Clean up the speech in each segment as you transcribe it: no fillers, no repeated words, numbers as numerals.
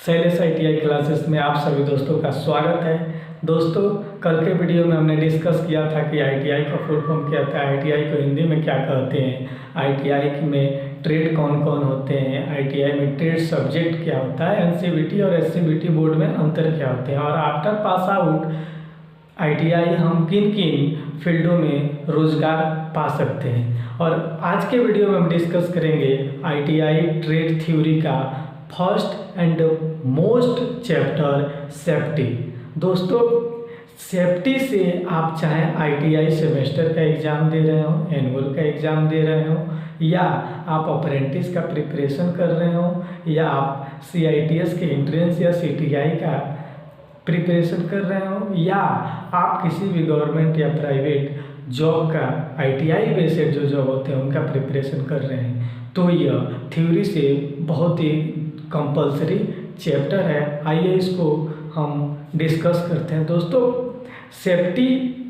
Shailesh ITI classes में आप सभी दोस्तों का स्वागत है। दोस्तों, कल के वीडियो में हमने डिस्कस किया था कि ITI का फुल फॉर्म क्या होता है, ITI को हिंदी में क्या कहते हैं, ITI में ट्रेड कौन कौन होते हैं, ITI में ट्रेड सब्जेक्ट क्या होता है, NCVT और SCVT बोर्ड में अंतर क्या होते हैं, और आफ्टर पास आउट ITI हम किन किन फील्डों में रोज़गार पा सकते हैं। और आज के वीडियो में हम डिस्कस करेंगे ITI ट्रेड थ्योरी का first and most chapter safety. दोस्तों, सेफ्टी से आप चाहे ITI सेमेस्टर का एग्ज़ाम दे रहे हो, एनुअल का एग्ज़ाम दे रहे हो, या आप अप्रेंटिस का प्रिपरेशन कर रहे हो, या आप CITS के एंट्रेंस या CTI का प्रिपरेशन कर रहे हो, या आप किसी भी गवर्नमेंट या प्राइवेट जॉब का ITI बेस्ड जो जॉब होते हैं उनका प्रिपरेशन कर रहे हैं, तो यह थ्योरी से बहुत ही कंपलसरी चैप्टर है। आइए इसको हम डिस्कस करते हैं। दोस्तों, सेफ्टी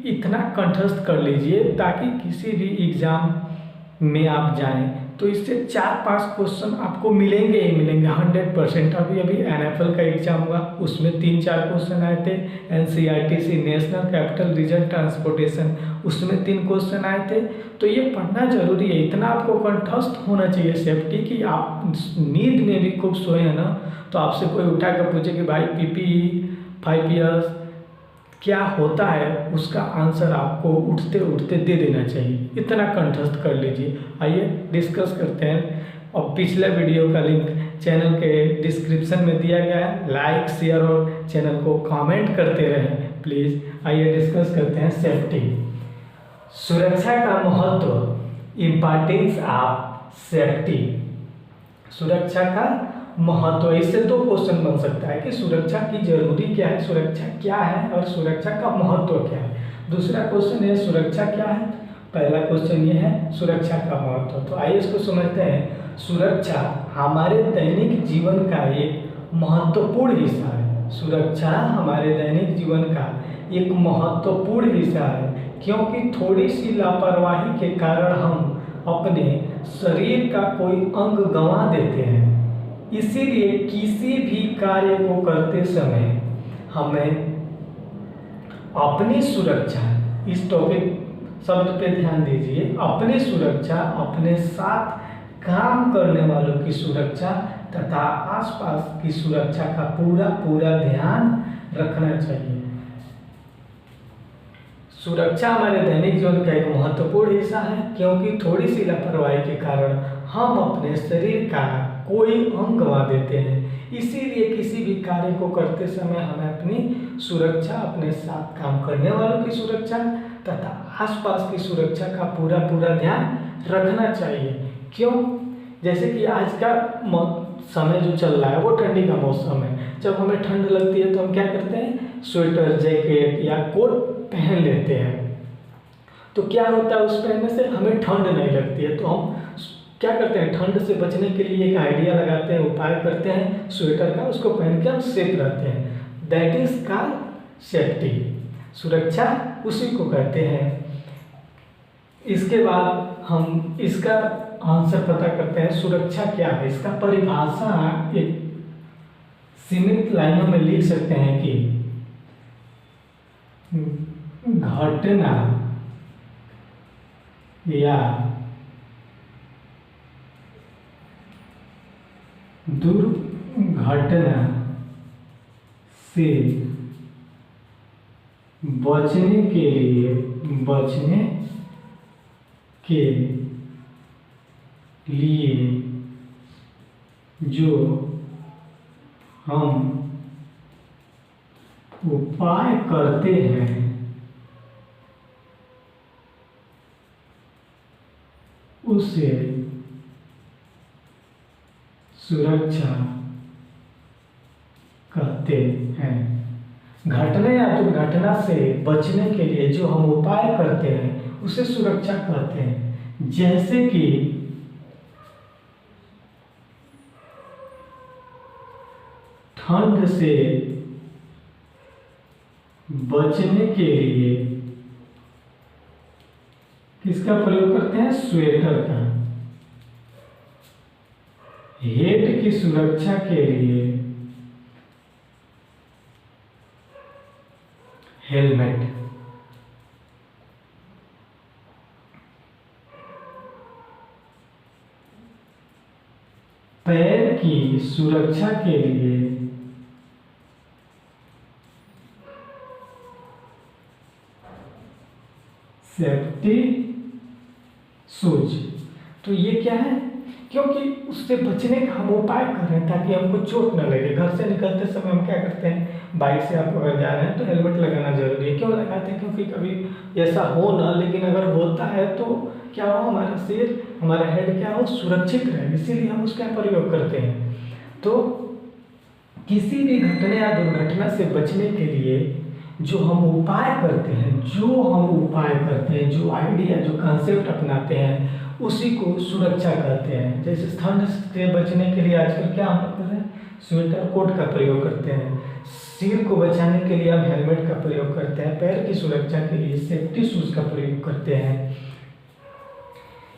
इतना कंठस्थ कर लीजिए ताकि किसी भी एग्ज़ाम में आप जाएं तो इससे 4-5 क्वेश्चन आपको मिलेंगे ही मिलेंगे 100%। अभी NFL का एग्ज़ाम हुआ, उसमें 3-4 क्वेश्चन आए थे। NCERT national capital region transportation, उसमें 3 क्वेश्चन आए थे। तो ये पढ़ना जरूरी है, इतना आपको कंठस्थ होना चाहिए सेफ्टी कि आप नींद में भी खूब सोए हैं ना, तो आपसे कोई उठा कर पूछे कि भाई PPE 5 ईयर्स क्या होता है, उसका आंसर आपको उठते उठते दे देना चाहिए, इतना कंठस्थ कर लीजिए। आइए डिस्कस करते हैं। और पिछले वीडियो का लिंक चैनल के डिस्क्रिप्शन में दिया गया है, लाइक शेयर और चैनल को कमेंट करते रहें प्लीज़। आइए डिस्कस करते हैं सेफ्टी। सुरक्षा का महत्व, इम्पोर्टेंस ऑफ सेफ्टी। सुरक्षा का महत्व, इससे 2 क्वेश्चन बन सकता है कि सुरक्षा की जरूरी क्या है, सुरक्षा क्या है, और सुरक्षा का महत्व क्या है। दूसरा क्वेश्चन है सुरक्षा क्या है, पहला क्वेश्चन ये है सुरक्षा का महत्व। तो आइए इसको समझते हैं। सुरक्षा हमारे दैनिक जीवन का एक महत्वपूर्ण हिस्सा है। सुरक्षा हमारे दैनिक जीवन का एक महत्वपूर्ण हिस्सा है, क्योंकि थोड़ी सी लापरवाही के कारण हम अपने शरीर का कोई अंग गंवा देते हैं। इसीलिए किसी भी कार्य को करते समय हमें अपनी सुरक्षा, इस टॉपिक शब्द पे ध्यान दीजिए, अपनी सुरक्षा, अपने साथ काम करने वालों की सुरक्षा तथा आसपास की सुरक्षा का पूरा ध्यान रखना चाहिए। सुरक्षा हमारे दैनिक जीवन का एक महत्वपूर्ण हिस्सा है, क्योंकि थोड़ी सी लापरवाही के कारण हम अपने शरीर का कोई अंग गंवा देते हैं। इसीलिए किसी भी कार्य को करते समय हमें अपनी सुरक्षा, अपने साथ काम करने वालों की सुरक्षा तथा आसपास की सुरक्षा का पूरा ध्यान रखना चाहिए। क्यों? जैसे कि आज का समय जो चल रहा है वो ठंडी का मौसम है। जब हमें ठंड लगती है तो हम क्या करते हैं, स्वेटर, जैकेट या कोट पहन लेते हैं। तो क्या होता है, उस पहनने से हमें ठंड नहीं लगती है। तो हम क्या करते हैं, ठंड से बचने के लिए एक आइडिया लगाते हैं, उपाय करते हैं स्वेटर का, उसको पहन के हम सेफ रहते हैं। That is called safety. सुरक्षा उसी को कहते हैं। इसके बाद हम इसका आंसर पता करते हैं, सुरक्षा क्या है। इसका परिभाषा एक सीमित लाइनों में लिख सकते हैं कि घटना या दुर्घटना से बचने के लिए जो हम उपाय करते हैं उसे सुरक्षा कहते हैं। घटना या दुर्घटना से बचने के लिए जो हम उपाय करते हैं उसे सुरक्षा कहते हैं। जैसे कि ठंड से बचने के लिए किसका प्रयोग करते हैं, स्वेटर का। हेड की सुरक्षा के लिए हेलमेट। पैर की सुरक्षा के लिए सेफ्टी शूज। तो ये क्या है, क्योंकि उससे बचने का हम उपाय कर रहे हैं ताकि हमको चोट न लगे। घर से निकलते समय हम क्या करते हैं, बाइक से आप अगर जा रहे हैं तो हेलमेट लगाना जरूरी है। क्यों लगाते हैं, क्योंकि कभी ऐसा हो ना, लेकिन अगर होता है तो क्या हो, हमारा सिर, हमारा हेड क्या हो, सुरक्षित रहे, इसीलिए हम उसका प्रयोग करते हैं। तो किसी भी घटना या दुर्घटना से बचने के लिए जो हम उपाय करते हैं, जो आइडिया, जो कंसेप्ट अपनाते हैं, उसी को सुरक्षा कहते हैं। जैसे ठंड से बचने के लिए आजकल क्या हम करते हैं, स्वेटर कोट का प्रयोग करते हैं। सिर को बचाने के लिए हम हेलमेट का प्रयोग करते हैं। पैर की सुरक्षा के लिए सेफ्टी शूज का प्रयोग करते हैं।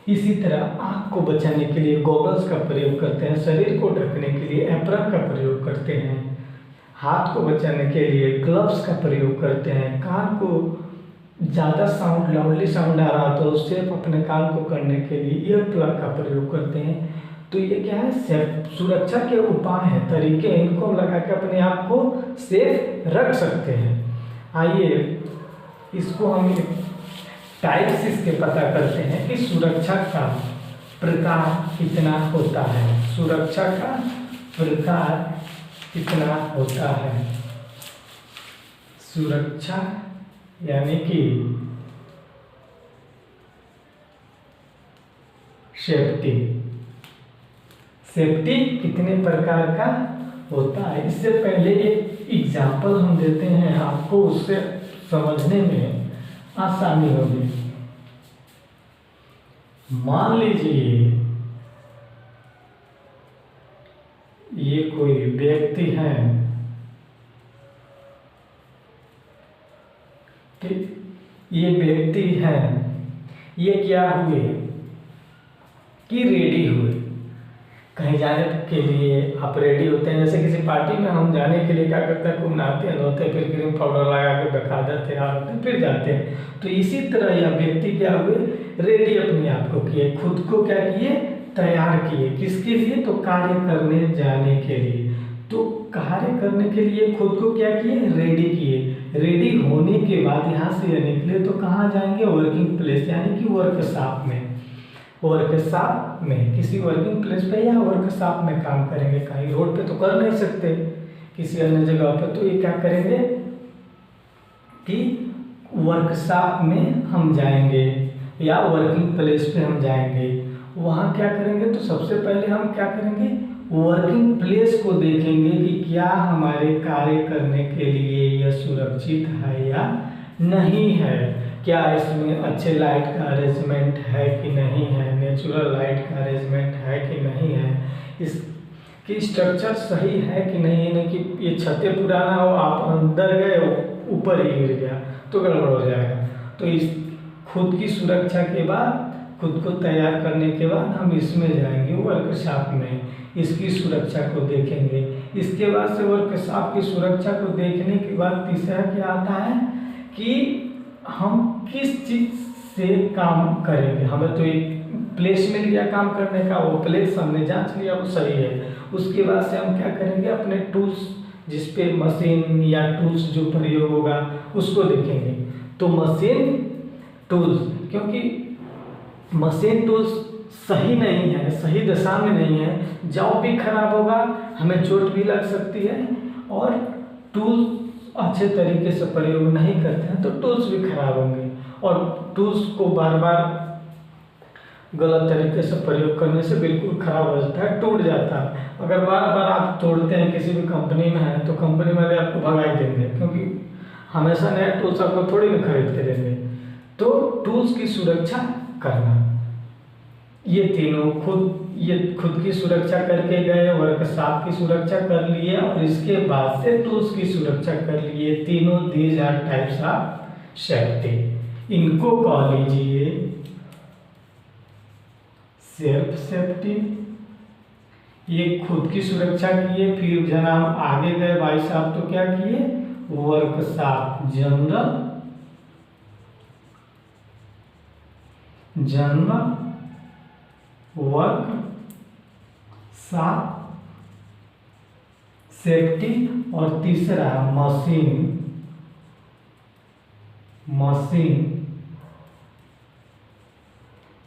इसी तरह आँख को बचाने के लिए गॉगल्स का प्रयोग करते हैं। शरीर को ढकने के लिए एप्रन का प्रयोग करते हैं। हाथ को बचाने के लिए ग्लव्स का प्रयोग करते हैं। कान को ज़्यादा साउंड, लाउडली साउंड आ रहा तो उससे अपने कान को करने के लिए ईयर प्लग का प्रयोग करते हैं। तो ये क्या है, सुरक्षा के उपाय हैं, तरीके हैं, इनको हम लगा के अपने आप को सेफ रख सकते हैं। आइए इसको हम टाइप्स इसके पता करते हैं कि सुरक्षा का प्रकार कितना होता है। सुरक्षा का प्रकार कितना होता है। सुरक्षा यानी कि सेफ्टी। सेफ्टी कितने प्रकार का होता है, इससे पहले एक एग्जाम्पल हम देते हैं आपको, उससे समझने में आसानी होगी। मान लीजिए ये कोई व्यक्ति है, ठीक, ये व्यक्ति है, ये क्या हुए कि रेडी हुए, कहीं जाने के लिए आप रेडी होते हैं। जैसे किसी पार्टी में हम जाने के लिए क्या करते हैं, खूब नहाते हैं, धोते हैं, फिर क्रीम पाउडर लगा के बकायदा तैयार होते हैं, फिर जाते हैं। तो इसी तरह यह व्यक्ति क्या हुए, रेडी अपने आप को किए, खुद को क्या किए, तैयार किए। किसके लिए, तो कार्य करने जाने के लिए। तो कार्य करने के लिए खुद को क्या किए, रेडी किए। रेडी होने के बाद यहाँ से ये निकले तो कहाँ जाएंगे, वर्किंग प्लेस यानी कि वर्कशॉप में। वर्कशॉप में किसी वर्किंग प्लेस पे या वर्कशॉप में काम करेंगे। कहीं रोड पे तो कर नहीं सकते, किसी अन्य जगह पे, तो ये क्या करेंगे कि वर्कशॉप में हम जाएंगे या वर्किंग प्लेस पे हम जाएंगे। वहाँ क्या करेंगे, तो सबसे पहले हम क्या करेंगे, वर्किंग प्लेस को देखेंगे कि क्या हमारे कार्य करने के लिए यह सुरक्षित है या नहीं है। क्या इसमें अच्छे लाइट का अरेंजमेंट है कि नहीं है, नेचुरल लाइट का अरेंजमेंट है कि नहीं है, इसकी स्ट्रक्चर सही है कि नहीं है। नहीं कि ये छतें पुराना हो, आप अंदर गए ऊपर ही गिर गया तो गड़बड़ हो जाएगा। तो इस खुद की सुरक्षा के बाद, खुद को तैयार करने के बाद हम इसमें जाएंगे वर्कशॉप में, इसकी सुरक्षा को देखेंगे। इसके बाद से वर्कशॉप की सुरक्षा को देखने के बाद तीसरा क्या आता है कि हम किस चीज़ से काम करेंगे। हमें तो एक प्लेस मिल गया काम करने का, वो प्लेस हमने जांच लिया वो सही है। उसके बाद से हम क्या करेंगे, अपने टूल्स, जिस पे मशीन या टूल्स जो प्रयोग होगा उसको देखेंगे। तो मशीन टूल्स, क्योंकि मशीन टूल्स सही नहीं है, सही दशा में नहीं है, जॉब भी खराब होगा, हमें चोट भी लग सकती है, और टूल्स अच्छे तरीके से प्रयोग नहीं करते हैं तो टूल्स भी खराब होंगे। और टूल्स को बार बार गलत तरीके से प्रयोग करने से बिल्कुल खराब हो जाता है, टूट जाता है। अगर बार बार आप तोड़ते हैं, किसी भी कंपनी में है तो कंपनी वाले आपको भगा ही देंगे, क्योंकि हमेशा नया टूल्स आपको थोड़ी ना खरीद के देंगे। तो टूल्स की सुरक्षा करना, ये तीनों खुद की सुरक्षा करके गए, वर्कशॉप की सुरक्षा कर लिए, और इसके बाद से टूल्स की सुरक्षा कर लिए। तीनों these are types of safety. इनको कह लीजिए सेल्फ सेफ्टी। ये खुद की सुरक्षा किए, फिर जनाब आगे गए भाई साहब तो क्या किए, वर्कशॉप, जनरल वर्कशॉप सेफ्टी, और तीसरा मशीन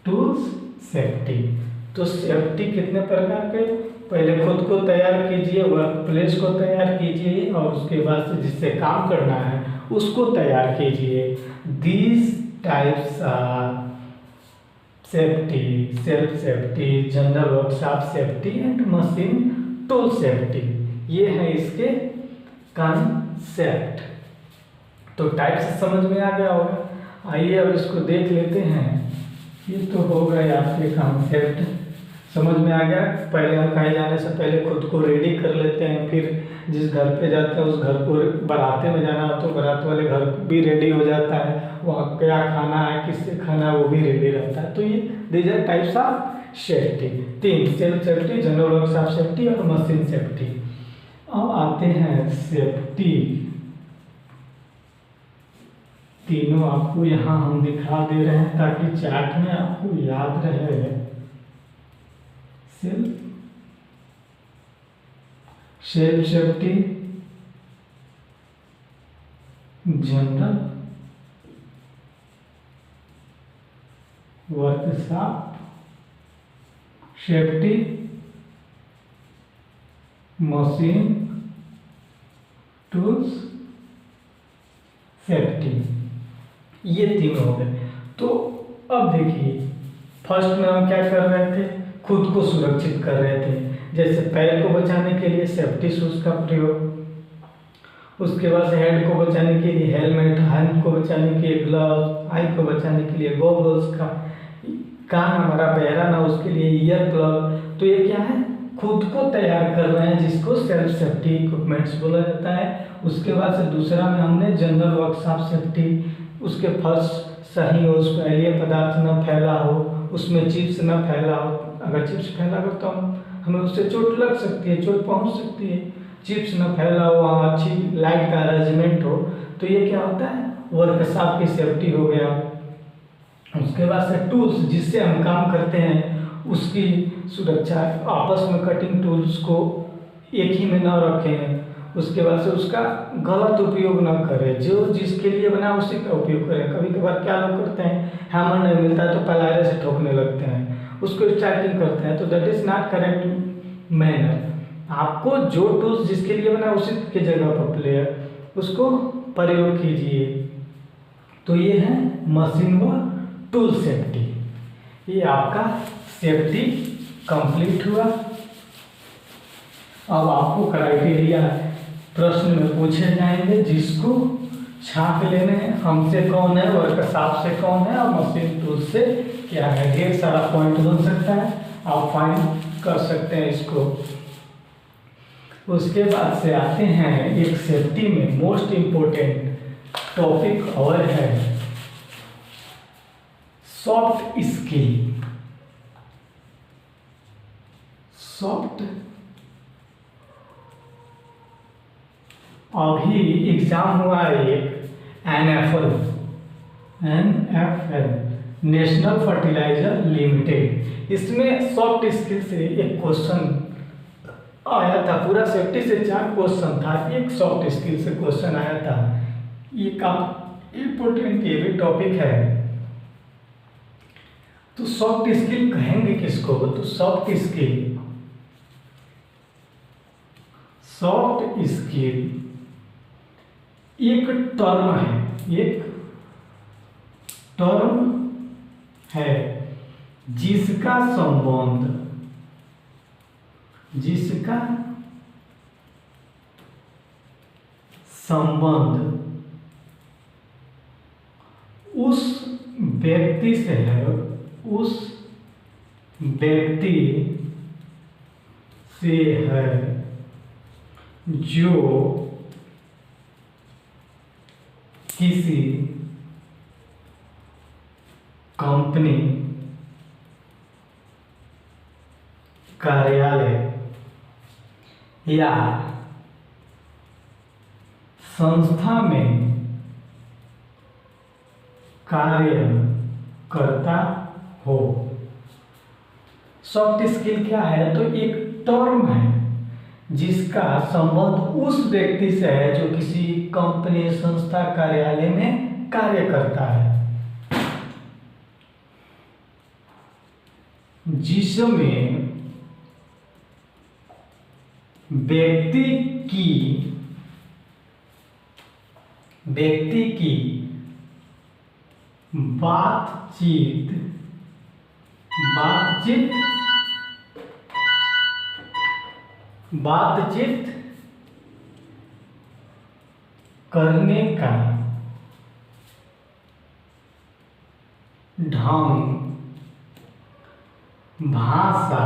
टूल्स सेफ्टी। तो सेफ्टी कितने प्रकार के, पहले खुद को तैयार कीजिए, वर्क प्लेस को तैयार कीजिए, और उसके बाद से जिससे काम करना है उसको तैयार कीजिए। These types are safety, self safety, general workshop safety and machine tool safety. ये है इसके कंसेप्ट। तो टाइप से समझ में आ गया होगा। आइए अब इसको देख लेते हैं। ये तो हो गए आपके कंसेप्ट, समझ में आ गया। पहले हम कहीं जाने से पहले खुद को रेडी कर लेते हैं, फिर जिस घर पे जाते हैं उस घर को, बाराते में जाना हो तो बारात वाले घर भी रेडी हो जाता है, वहाँ क्या खाना है, किससे खाना है, वो भी रेडी रहता है। तो ये these are types of safety, 3, self safety, general workshop safety और मशीन सेफ्टी। अब आते हैं सेफ्टी, तीनों आपको यहाँ हम दिखा दे रहे हैं ताकि चार्ट में आपको याद रहे। Self safety, general workshop safety, machine tools safety, ये 3 हो गए। तो अब देखिए, फर्स्ट में हम क्या कर रहे थे, खुद को सुरक्षित कर रहे थे, जैसे पैर को बचाने के लिए सेफ्टी शूज का प्रयोग, उसके बाद हेड को बचाने के लिए हेलमेट, हैंड को बचाने के लिए ग्लव्स, आई को बचाने के लिए गॉगल्स का, कान हमारा बहरा ना उसके लिए ईयर प्लग। तो ये क्या है, खुद को तैयार कर रहे हैं, जिसको सेल्फ सेफ्टी इक्विपमेंट्स बोला जाता है। उसके बाद से दूसरा में हमने जनरल वर्कशॉप सेफ्टी, उसके फर्श सही हो, उसमें अम्लीय पदार्थ न फैला हो, उसमें चिप्स न फैला हो। अगर चिप्स फैला हो तो हमें उससे चोट लग सकती है, चोट पहुंच सकती है। चिप्स न फैला हो, वहाँ अच्छी लाइट का अरेंजमेंट हो। तो ये क्या होता है, वर्कशॉप की सेफ्टी हो गया। उसके बाद से टूल्स, जिससे हम काम करते हैं उसकी सुरक्षा, आपस में कटिंग टूल्स को एक ही में न रखें। उसके बाद से उसका गलत उपयोग न करें, जो जिसके लिए बना उसी का उपयोग करें। कभी कभार क्या लोग करते हैं, हैमर नहीं मिलता है तो पलायरे से ठोकने लगते हैं, उसको स्ट्राइकिंग करते हैं। तो that is not correct manner. आपको जो टूल्स जिसके लिए बना उसी के जगह पर प्लेयर उसको प्रयोग कीजिए। तो ये है मशीन व टूल सेफ्टी। ये आपका सेफ्टी कंप्लीट हुआ। अब आपको क्राइटेरिया प्रश्न में पूछे जाएंगे, जिसको छाप लेने हैं। हमसे कौन है, वर्कशॉप से कौन है, और मशीन टूल से क्या है। ढेर सारा पॉइंट बन सकता है, आप फाइंड कर सकते हैं इसको। उसके बाद से आते हैं एक सेफ्टी में मोस्ट इम्पोर्टेंट टॉपिक और है सॉफ्ट स्किल। सॉफ्ट, अभी एग्जाम हुआ है एक NFL नेशनल फर्टिलाइजर लिमिटेड। इसमें सॉफ्ट स्किल से एक क्वेश्चन आया था। पूरा सेफ्टी से 4 क्वेश्चन था, एक सॉफ्ट स्किल से क्वेश्चन आया था। ये काफी इम्पोर्टेंट ये भी टॉपिक है। तो सॉफ्ट स्किल कहेंगे किसको, तो सॉफ्ट स्किल एक टर्म है जिसका संबंध उस व्यक्ति से है, जो किसी कंपनी, कार्यालय या संस्था में कार्य करता हो। सॉफ्ट स्किल क्या है? तो एक टर्म है जिसका संबंध उस व्यक्ति से है जो किसी कंपनी, संस्था, कार्यालय में कार्य करता है, जिसमें व्यक्ति की बातचीत करने का ढंग, भाषा,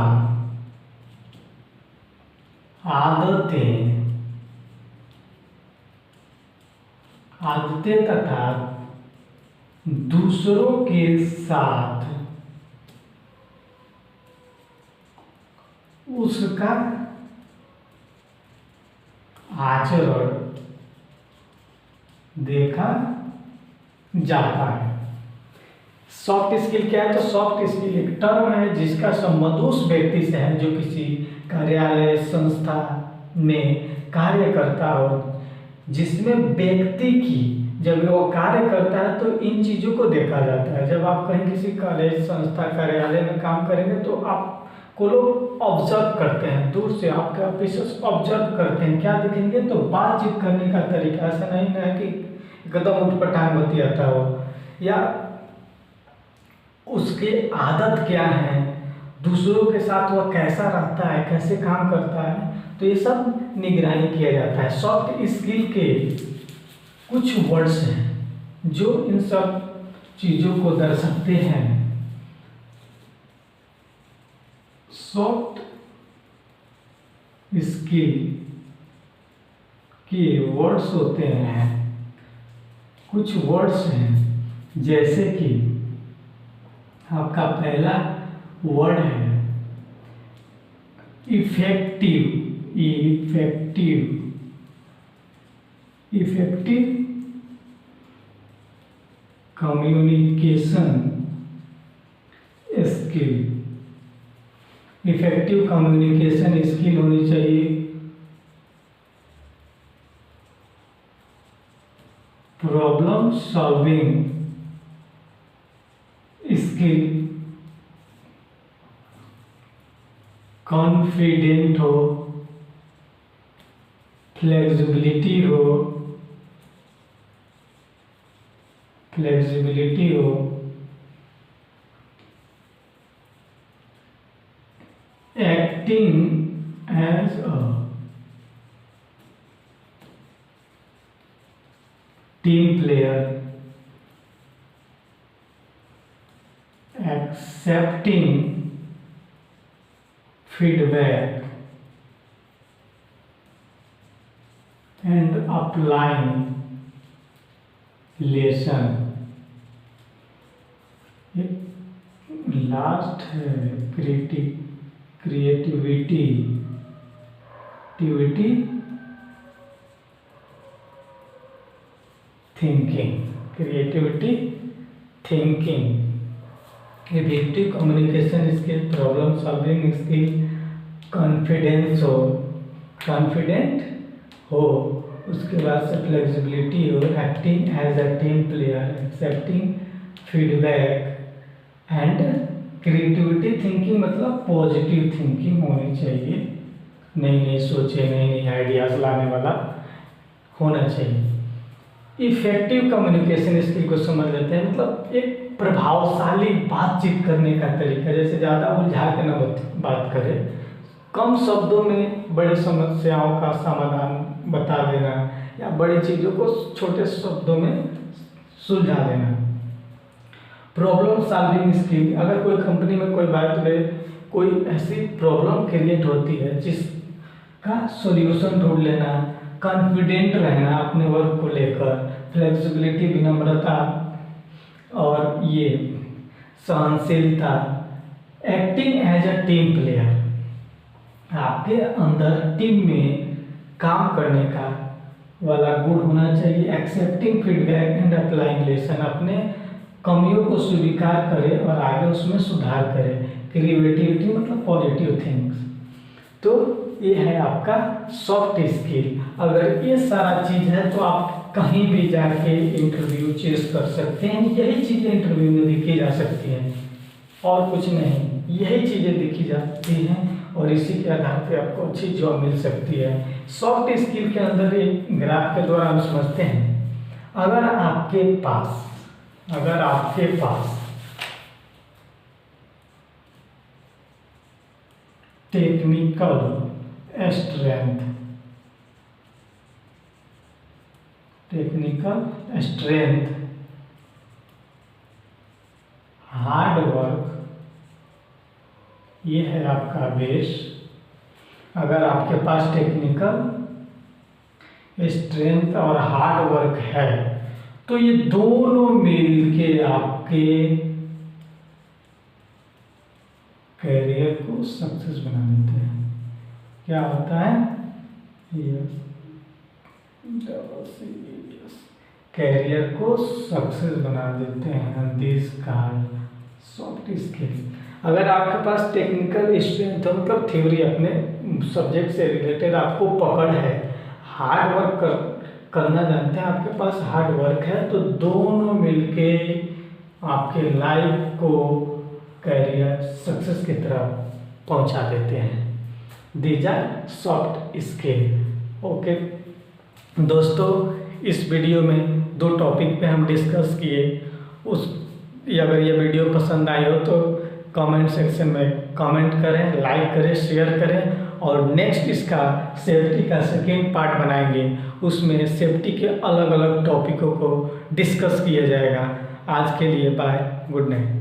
आदतें तथा दूसरों के साथ उसका आचरण देखा जाता है। सॉफ्ट स्किल क्या है? तो सॉफ्ट स्किल एक टर्म है जिसका संबंध उस व्यक्ति से है जो किसी कार्यालय, संस्था में कार्य करता हो, जिसमें व्यक्ति की, जब वो कार्य करता है तो इन चीज़ों को देखा जाता है। जब आप कहीं किसी कॉलेज, संस्था, कार्यालय में काम करेंगे तो आपको लोग ऑब्जर्व करते हैं, दूर से आपके ऑफिसर्स ऑब्जर्व करते हैं। क्या देखेंगे? तो बातचीत करने का तरीका। ऐसा नहीं है कि एकदम उठपटांग बतियाता हो, या उसकी आदत क्या है, दूसरों के साथ वह कैसा रहता है, कैसे काम करता है, तो ये सब निगरानी किया जाता है। सॉफ्ट स्किल के कुछ वर्ड्स हैं जो इन सब चीज़ों को दर्शाते हैं। सॉफ्ट स्किल के वर्ड्स होते हैं, कुछ वर्ड्स हैं, जैसे कि आपका पहला वर्ड है effective communication skill. Effective communication skill होनी चाहिए। प्रॉब्लम सॉल्विंग स्किल, कॉन्फिडेंट हो, फ्लेक्सिबिलिटी हो, acting as a team player, accepting feedback and applying lesson। Last है creativity thinking. Effective communication skill, problem solving skill, confident हो, उसके बाद से flexibility हो, acting as a team player, accepting feedback and creativity thinking, मतलब positive thinking होनी चाहिए, नई सोचे, नई आइडियाज लाने वाला होना चाहिए। इफेक्टिव कम्युनिकेशन स्किल को समझ लेते हैं, मतलब एक प्रभावशाली बातचीत करने का तरीका। जैसे ज़्यादा उलझा के न बात करें, कम शब्दों में बड़ी समस्याओं का समाधान बता देना, या बड़ी चीज़ों को छोटे शब्दों में सुलझा देना। प्रॉब्लम सॉल्विंग स्किल, अगर कोई कंपनी में कोई बात में कोई ऐसी प्रॉब्लम क्रिएट होती है जिसका सॉल्यूशन ढूंढ लेना, कॉन्फिडेंट रहना अपने वर्क को लेकर, फ्लेक्सिबिलिटी, विनम्रता, और ये सहनशीलता, acting as a team player, आपके अंदर टीम में काम करने का वाला गुण होना चाहिए। Accepting feedback and applying lesson, अपने कमियों को स्वीकार करे और आगे उसमें सुधार करे। क्रिएटिविटी मतलब पॉजिटिव थिंग्स। तो ये है आपका सॉफ्ट स्किल। अगर ये सारा चीज़ है तो आप कहीं भी जाके इंटरव्यू चेस कर सकते हैं। यही चीज़ें इंटरव्यू में देखी जा सकती हैं और कुछ नहीं, यही चीज़ें देखी जाती हैं और इसी के आधार पे आपको अच्छी जॉब मिल सकती है। सॉफ्ट स्किल के अंदर एक ग्राफ के द्वारा हम समझते हैं, अगर आपके पास टेक्निकल स्ट्रेंथ, हार्ड वर्क, ये है आपका बेस। अगर आपके पास टेक्निकल स्ट्रेंथ और हार्ड वर्क है तो ये दोनों मिल के आपके करियर को सक्सेस बना देते हैं। क्या होता है? करियर को सक्सेस बना देते हैं। This called soft skill. अगर आपके पास टेक्निकल स्ट्रेंथ है मतलब थ्योरी, अपने सब्जेक्ट से रिलेटेड आपको पकड़ है, हार्ड वर्क करना जानते हैं, आपके पास हार्ड वर्क है, तो दोनों मिलके आपके लाइफ को करियर सक्सेस की तरफ पहुंचा देते हैं। These are soft skill. Okay दोस्तों, इस वीडियो में 2 टॉपिक पे हम डिस्कस किए। अगर ये वीडियो पसंद आई हो तो कमेंट सेक्शन में कमेंट करें, लाइक करें, शेयर करें और नेक्स्ट इसका सेफ्टी का सेकेंड पार्ट बनाएंगे। उसमें सेफ्टी के अलग अलग टॉपिकों को डिस्कस किया जाएगा। आज के लिए बाय, गुड नाइट।